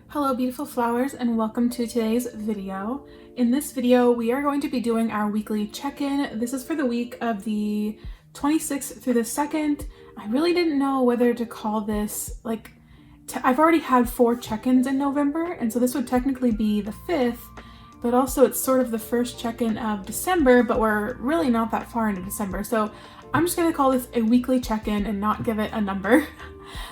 Hello beautiful flowers and welcome to today's video. In this video we are going to be doing our weekly check-in. This is for the week of the 26th through the 2nd. I really didn't know whether to call this I've already had 4 check-ins in November, and so this would technically be the 5th, but also it's sort of the first check-in of December, but we're really not that far into December. So I'm just going to call this a weekly check-in and not give it a number.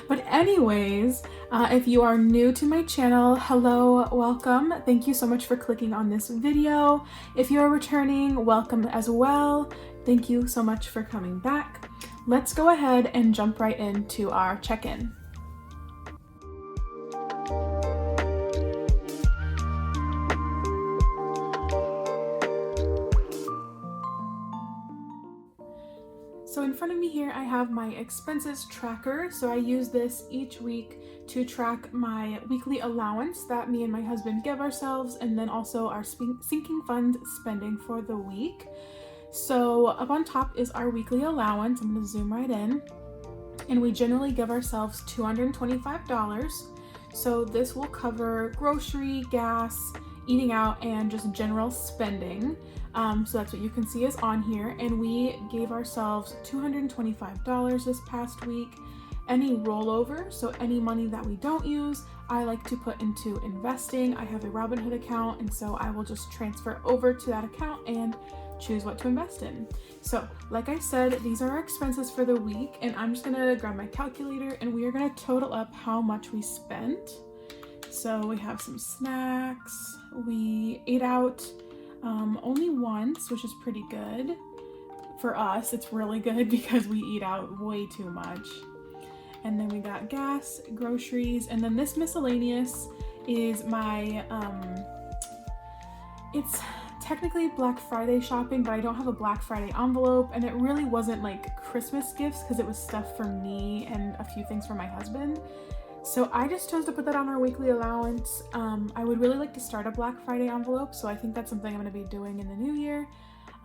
But anyways, if you are new to my channel, hello, welcome. Thank you so much for clicking on this video. If you are returning, welcome as well. Thank you so much for coming back. Let's go ahead and jump right into our check-in. So in front of me here, I have my expenses tracker. So I use this each week to track my weekly allowance that me and my husband give ourselves, and then also our sinking fund spending for the week. So up on top is our weekly allowance. I'm going to zoom right in. And we generally give ourselves $225. So this will cover grocery, gas, eating out, and just general spending. So that's what you can see is on here, and we gave ourselves $225 this past week. Any rollover, so any money that we don't use, I like to put into investing. I have a Robinhood account, and so I will just transfer over to that account and choose what to invest in. So like I said, these are our expenses for the week, and I'm just gonna grab my calculator and we are gonna total up how much we spent. So we have some snacks, we ate out only once, which is pretty good. For us, it's really good because we eat out way too much. And then we got gas, groceries, and then this miscellaneous is my, it's technically Black Friday shopping, but I don't have a Black Friday envelope, and it really wasn't like Christmas gifts because it was stuff for me and a few things for my husband. So I just chose to put that on our weekly allowance. I would really like to start a Black Friday envelope, so I think that's something I'm going to be doing in the new year.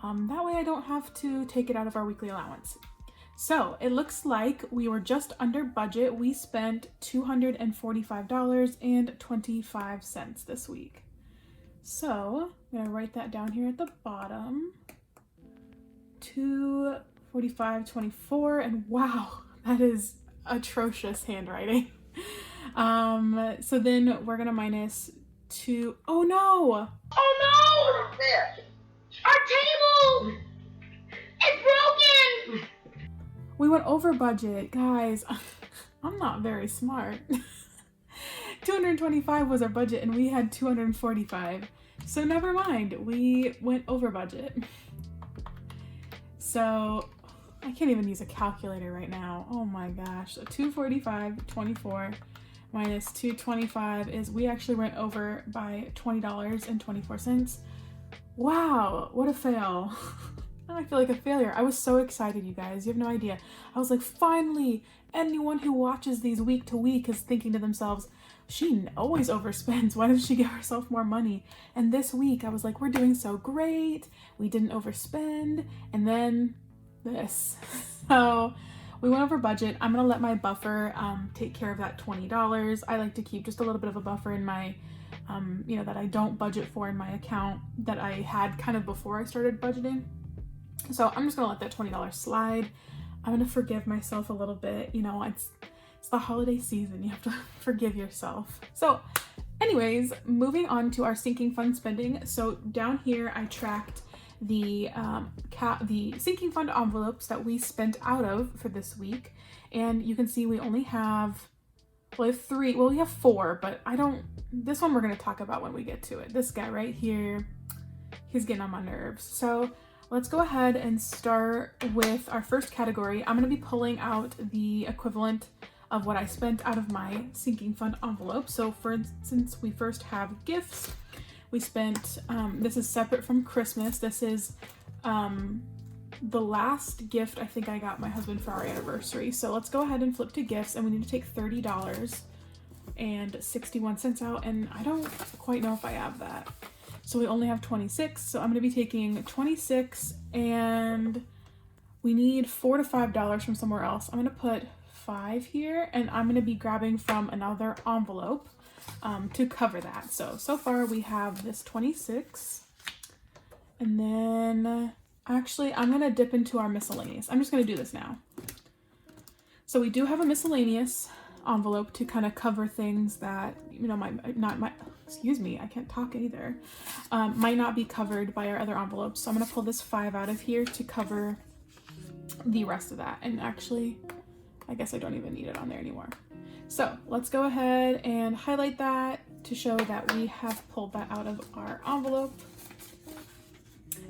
That way I don't have to take it out of our weekly allowance. So it looks like we were just under budget. We spent $245.25 this week. So I'm going to write that down here at the bottom. $245.24, and wow, that is atrocious handwriting. So then we're gonna minus 2. Oh no! Oh no! Our table is broken! We went over budget, guys. I'm not very smart. 225 was our budget and we had 245. So never mind, we went over budget. So I can't even use a calculator right now. Oh my gosh. So 245.24 minus 225 is, we actually went over by $20.24. Wow, what a fail. I feel like a failure. I was so excited, you guys. You have no idea. I was like, finally, anyone who watches these week to week is thinking to themselves, she always overspends. Why doesn't she give herself more money? And this week I was like, we're doing so great. We didn't overspend. And then this. So we went over budget. I'm gonna let my buffer take care of that $20. I like to keep just a little bit of a buffer in my that I don't budget for in my account that I had kind of before I started budgeting. So I'm just gonna let that $20 slide. I'm gonna forgive myself a little bit. You know, it's the holiday season. You have to forgive yourself. So anyways, moving on to our sinking fund spending. So down here I tracked the sinking fund envelopes that we spent out of for this week, and you can see we only have, well, we have 3, well, we have 4, but this one we're going to talk about when we get to it. This guy right here, he's getting on my nerves. So let's go ahead and start with our first category. I'm going to be pulling out the equivalent of what I spent out of my sinking fund envelope. So for instance, we first have gifts. We spent, this is separate from Christmas. This is the last gift I think I got my husband for our anniversary. So let's go ahead and flip to gifts, and we need to take $30.61 out, and I don't quite know if I have that. So we only have 26, so I'm gonna be taking 26, and we need $4 to $5 from somewhere else. I'm gonna put $26.05 here, and I'm gonna be grabbing from another envelope to cover that. So far we have this 26, and then actually I'm gonna dip into our miscellaneous. I'm just gonna do this now. So we do have a miscellaneous envelope to kind of cover things that, you know, excuse me, I can't talk either, might not be covered by our other envelopes. So I'm gonna pull this 5 out of here to cover the rest of that. And actually, I guess I don't even need it on there anymore. So let's go ahead and highlight that to show that we have pulled that out of our envelope.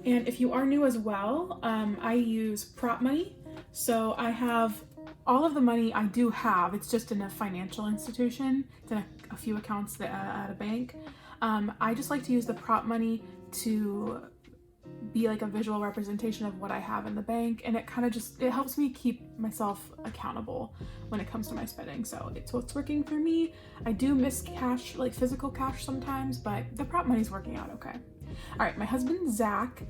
And if you are new as well, I use prop money. So I have all of the money I do have, it's just in a financial institution, it's in a few accounts that, at a bank. I just like to use the prop money to be like a visual representation of what I have in the bank, and it kind of just, it helps me keep myself accountable when it comes to my spending. So it's what's working for me. I do miss cash, like physical cash sometimes, but the prop money's working out okay. All right, my husband Zach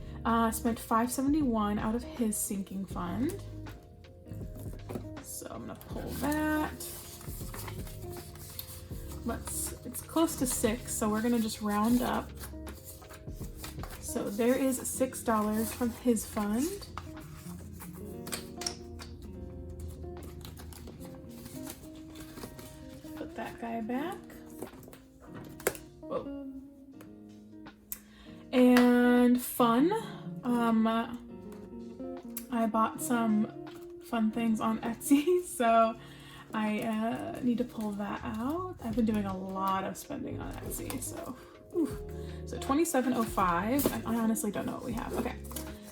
spent $571 out of his sinking fund. So I'm gonna pull that. It's close to 6, so we're gonna just round up. So there is $6 from his fund. Put that guy back. Whoa. And fun. I bought some fun things on Etsy, so I need to pull that out. I've been doing a lot of spending on Etsy, so so $27.05, and I honestly don't know what we have. Okay,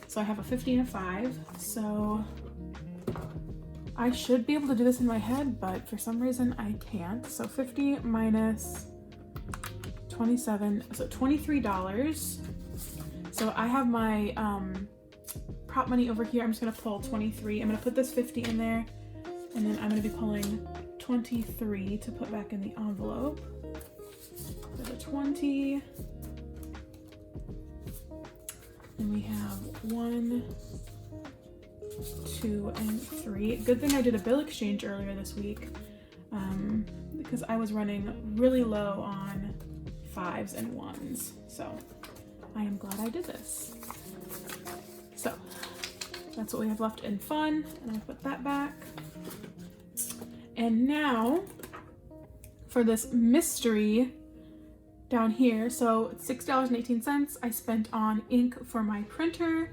so I have a 50 and a 5, so I should be able to do this in my head, but for some reason I can't. So 50 minus 27, so $23. So I have my prop money over here. I'm just gonna pull 23. I'm gonna put this 50 in there, and then I'm gonna be pulling 23 to put back in the envelope. So the 20, and we have 1, 2, and 3. Good thing I did a bill exchange earlier this week, because I was running really low on 5s and 1s. So I am glad I did this. So that's what we have left in fun, and I'll put that back. And now for this mystery down here, so it's $6.18 I spent on ink for my printer,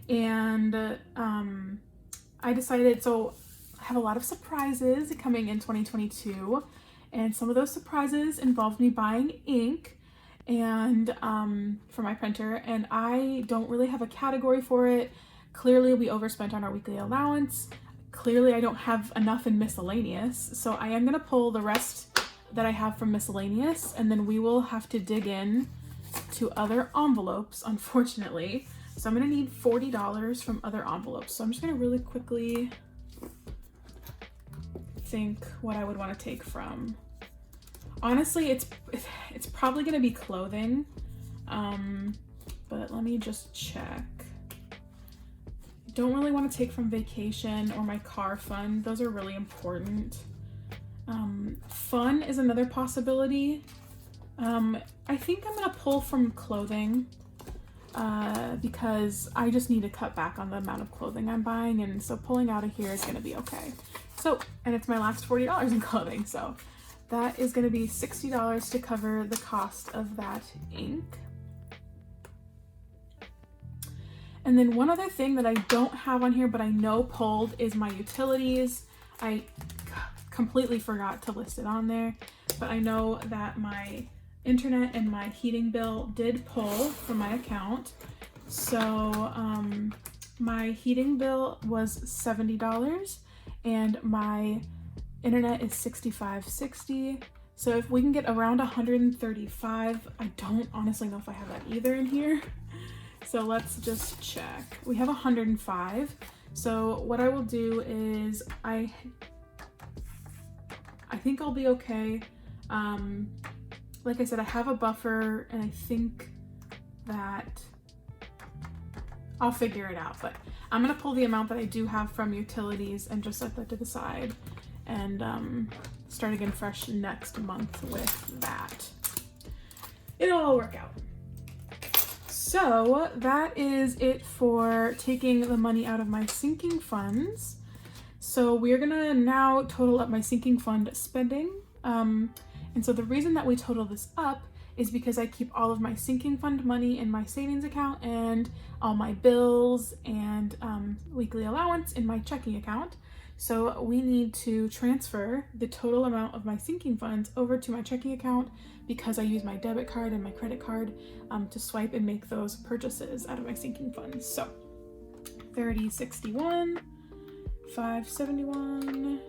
and I decided, so I have a lot of surprises coming in 2022, and some of those surprises involved me buying ink and for my printer, and I don't really have a category for it. Clearly we overspent on our weekly allowance. Clearly I don't have enough in miscellaneous, so I am gonna pull the rest that I have from miscellaneous, and then we will have to dig in to other envelopes, unfortunately. So I'm gonna need $40 from other envelopes. So I'm just gonna really quickly think what I would want to take from. Honestly, it's probably gonna be clothing, but let me just check. Don't really want to take from vacation or my car fund. Those are really important. Fun is another possibility. I think I'm gonna pull from clothing because I just need to cut back on the amount of clothing I'm buying, and so pulling out of here is gonna be okay. So, and it's my last $40 in clothing, so that is gonna be $60 to cover the cost of that ink. And then one other thing that I don't have on here but I know pulled is my utilities. I completely forgot to list it on there, but I know that my internet and my heating bill did pull from my account. So my heating bill was $70 and my internet is $65.60. So if we can get around $135, I don't honestly know if I have that either in here. So let's just check. We have $105. So what I will do is I think I'll be okay. Like I said, I have a buffer, and I think that I'll figure it out, but I'm gonna pull the amount that I do have from utilities and just set that to the side. and start again fresh next month with that. It'll all work out. So that is it for taking the money out of my sinking funds. So we're gonna now total up my sinking fund spending. And so the reason that we total this up is because I keep all of my sinking fund money in my savings account and all my bills and weekly allowance in my checking account. So we need to transfer the total amount of my sinking funds over to my checking account because I use my debit card and my credit card to swipe and make those purchases out of my sinking funds. So 3061, 571,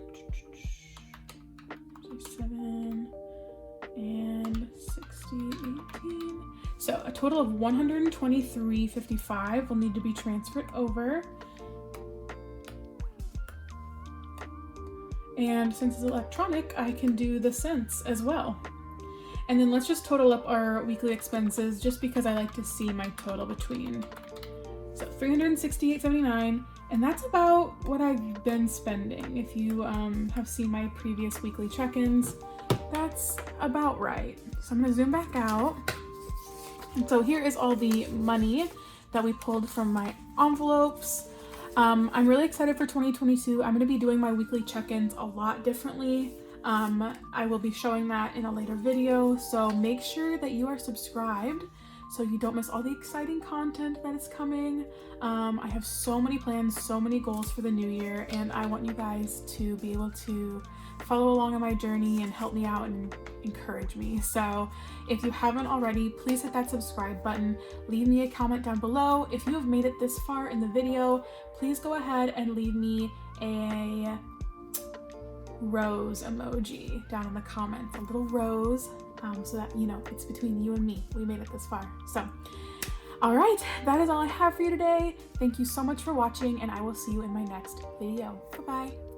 7, and 6018. So a total of 123.55 will need to be transferred over. And since it's electronic, I can do the cents as well. And then let's just total up our weekly expenses just because I like to see my total between. So 368.79, and that's about what I've been spending. If you have seen my previous weekly check-ins, that's about right. So I'm gonna zoom back out. And so here is all the money that we pulled from my envelopes. I'm really excited for 2022. I'm gonna be doing my weekly check-ins a lot differently. I will be showing that in a later video, so make sure that you are subscribed so you don't miss all the exciting content that is coming. I have so many plans, so many goals for the new year, and I want you guys to be able to follow along on my journey and help me out and encourage me. So if you haven't already, please hit that subscribe button. Leave me a comment down below. If you have made it this far in the video, please go ahead and leave me a rose emoji down in the comments, a little rose, so that you know it's between you and me. We made it this far. So all right, that is all I have for you today. Thank you so much for watching, and I will see you in my next video. Bye-bye.